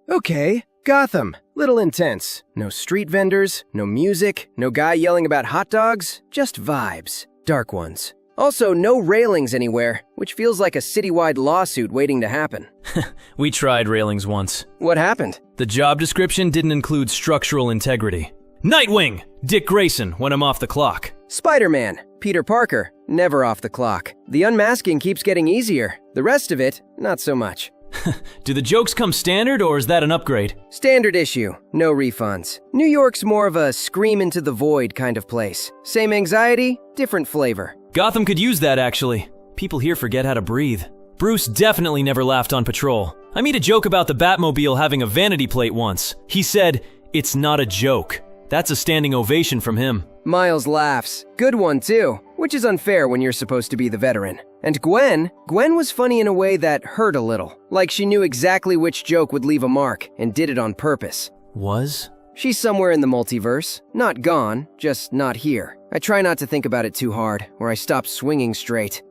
Okay, Gotham. Little intense. No street vendors, no music, no guy yelling about hot dogs, just vibes. Dark ones. Also, no railings anywhere, which feels like a citywide lawsuit waiting to happen. We tried railings once. What happened? The job description didn't include structural integrity. Nightwing! Dick Grayson when I'm off the clock. Spider-Man, Peter Parker, never off the clock. The unmasking keeps getting easier. The rest of it, not so much. Do the jokes come standard or is that an upgrade? Standard issue, no refunds. New York's more of a scream into the void kind of place. Same anxiety, different flavor. Gotham could use that, actually. People here forget how to breathe. Bruce definitely never laughed on patrol. I made a joke about the Batmobile having a vanity plate once. He said, "It's not a joke." That's a standing ovation from him. Miles laughs. Good one, too. Which is unfair when you're supposed to be the veteran. And Gwen was funny in a way that hurt a little. Like she knew exactly which joke would leave a mark, and did it on purpose. Was? She's somewhere in the multiverse. Not gone, just not here. I try not to think about it too hard, or I stop swinging straight.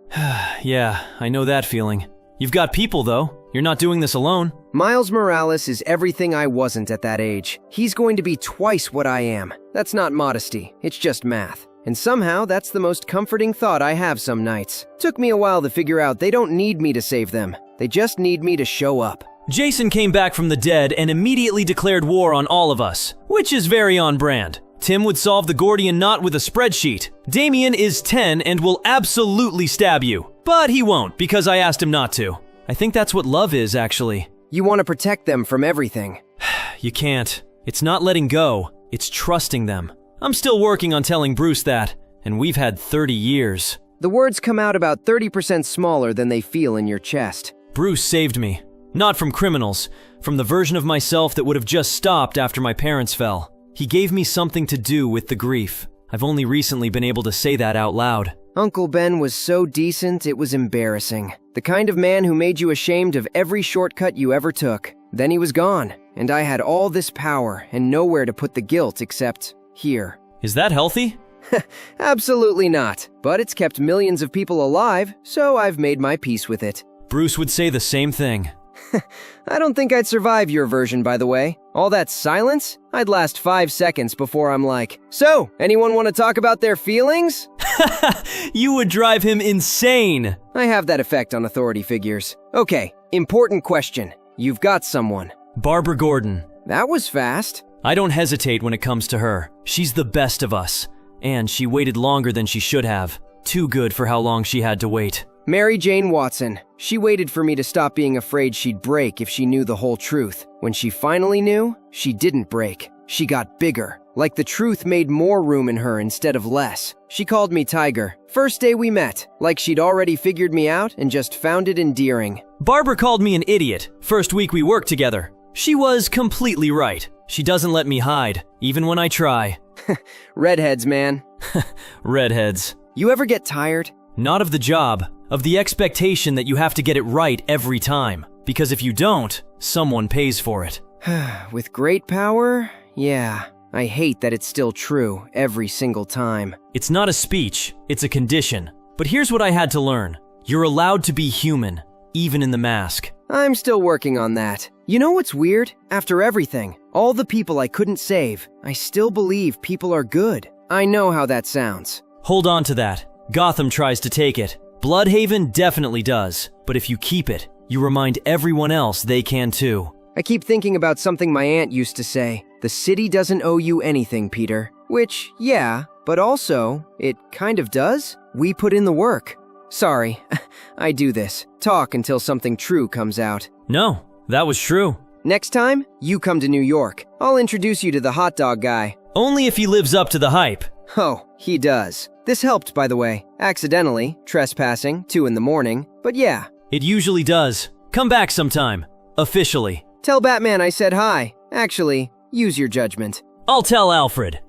Yeah, I know that feeling. You've got people, though. You're not doing this alone. Miles Morales is everything I wasn't at that age. He's going to be twice what I am. That's not modesty, it's just math. And somehow, that's the most comforting thought I have some nights. Took me a while to figure out they don't need me to save them. They just need me to show up. Jason came back from the dead and immediately declared war on all of us, which is very on brand. Tim would solve the Gordian knot with a spreadsheet. Damien is 10 and will absolutely stab you. But he won't, because I asked him not to. I think that's what love is, actually. You want to protect them from everything. You can't. It's not letting go, it's trusting them. I'm still working on telling Bruce that, and we've had 30 years. The words come out about 30% smaller than they feel in your chest. Bruce saved me. Not from criminals, from the version of myself that would have just stopped after my parents fell. He gave me something to do with the grief. I've only recently been able to say that out loud. Uncle Ben was so decent, it was embarrassing. The kind of man who made you ashamed of every shortcut you ever took. Then he was gone, and I had all this power and nowhere to put the guilt except here. Is that healthy? Absolutely not, but it's kept millions of people alive, so I've made my peace with it. Bruce would say the same thing. I don't think I'd survive your version, by the way. All that silence? I'd last 5 seconds before I'm like, "So, anyone want to talk about their feelings?" You would drive him insane. I have that effect on authority figures. Okay, important question. You've got someone. Barbara Gordon. That was fast. I don't hesitate when it comes to her. She's the best of us. And she waited longer than she should have. Too good for how long she had to wait. Mary Jane Watson. She waited for me to stop being afraid she'd break if she knew the whole truth. When she finally knew, she didn't break. She got bigger. Like the truth made more room in her instead of less. She called me Tiger. First day we met. Like she'd already figured me out and just found it endearing. Barbara called me an idiot. First week we worked together. She was completely right. She doesn't let me hide, even when I try. Redheads, man. Redheads. You ever get tired? Not of the job, of the expectation that you have to get it right every time. Because if you don't, someone pays for it. With great power, yeah. I hate that it's still true every single time. It's not a speech, it's a condition. But here's what I had to learn. You're allowed to be human, even in the mask. I'm still working on that. You know what's weird? After everything, all the people I couldn't save, I still believe people are good. I know how that sounds. Hold on to that. Gotham tries to take it. Bloodhaven definitely does. But if you keep it, you remind everyone else they can too. I keep thinking about something my aunt used to say. The city doesn't owe you anything, Peter. Which, yeah, but also, it kind of does. We put in the work. Sorry, I do this. Talk until something true comes out. No, that was true. Next time, you come to New York. I'll introduce you to the hot dog guy. Only if he lives up to the hype. Oh, he does. This helped, by the way. Accidentally, trespassing, 2 in the morning, but yeah. It usually does. Come back sometime. Officially. Tell Batman I said hi. Actually, use your judgment. I'll tell Alfred.